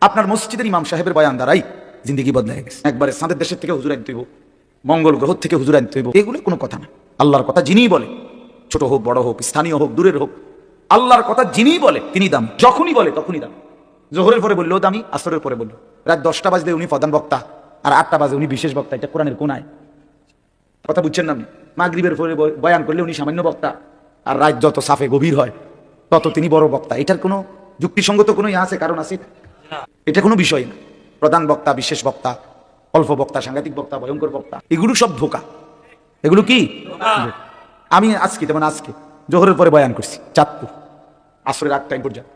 আপনার মসজিদের ইমাম সাহেবের বয়ান দ্বারাই জিন্দগি বদলায় গেছে। একবারে সাদের দেশের থেকে হুজুর আনতে হইব, মঙ্গল গ্রহ থেকে হুজুর আনতে হইব, এগুলো কোনো কথা না। আল্লাহর কথা যিনিই বলে, ছোট হোক বড় হোক, স্থানীয় হোক দূরের হোক, আল্লাহর কথা যিনিই বলে তিনি দাম, যখনই বলে তখনই দাম। জোহরের পরে বললেও দামি, আসরের পরে বললো, রাত 10টা বাজলে উনি প্রধান বক্তা আর 8টা বাজে উনি বিশেষ বক্তা। এটা কোরআনের কোনায় কথা বুঝছেন না? মাগরিবের পরে বয়ান করলে উনি সামান্য বক্তা, আর রাত যত সাফে গভীর হয় তত তিনি বড় বক্তা। এটার কোনো যুক্তিসঙ্গত কোনো ইয়ে আছে, কারণ আছে? এটা কোনো বিষয় না। প্রধান বক্তা, বিশেষ বক্তা, অল্প বক্তা, সাংঘাতিক বক্তা, ভয়ঙ্কর বক্তা, এগুলো সব ধোঁকা। এগুলো কি? আমি আজকে যেমন আজকে জোহরের পরে বয়ান করছি চাঁদপুর, আসরের 8 টাইম পর্যন্ত,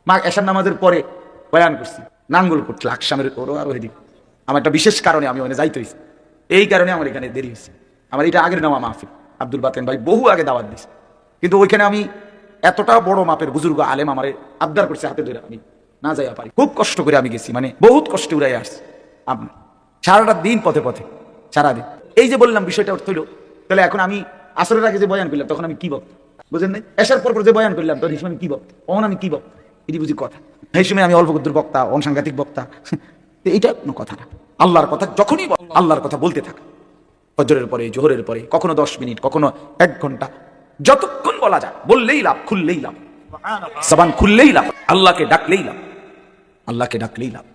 মা এশার নামাজের পরে বয়ান করছি নাঙ্গলকোট, লাকসামের ওরও আরো এদিকে। আমার একটা বিশেষ কারণে আমি ওখানে যাইতে হয়েছি, এই কারণে আমার এখানে দেরি হয়েছে। আমার এটা আগের নেওয়া মাহফিল, আব্দুল বাতেন ভাই বহু আগে দাওয়াত দিয়েছে, কিন্তু ওইখানে আমি এতটা বড় মাপের বুজুর্গ আলেম আমারে আবদার করছে হাতে ধরে, আমি না যাইয়া পারি। খুব কষ্ট করে আমি গেছি, মানে বহুত কষ্টে উড়াই আসছি। আপনি সারাটা দিন পথে পথে, সারাদিন। এই যে বললাম বিষয়টা অর্থ হইল, তাহলে এখন আমি আসরের আগে যে বয়ান করলাম তখন আমি কি বক্তা, বুঝেন নাই? এসার পর যে বয়ান করলাম তখন এই সময় আমি কি বক্তা, অন আমি কি বক্তা, এটি বুঝি কথা। এই সময় আমি অল্প কুদ্দুর বক্তা, অনসাংঘাতিক বক্তা, এটা কোনো কথা না। আল্লাহর কথা যখনই আল্লাহর কথা বলতে থাকা, ফজরের পরে, জোহরের পরে, কখনো 10 মিনিট, কখনো 1 ঘন্টা, যতক্ষণ বলা যায় বললেই লাভ, খুললেই লাভ, জবান খুললেই লাভ, আল্লাহকে ডাকলেই লাভ, আল্লাহকে ডাকলেই লাভ।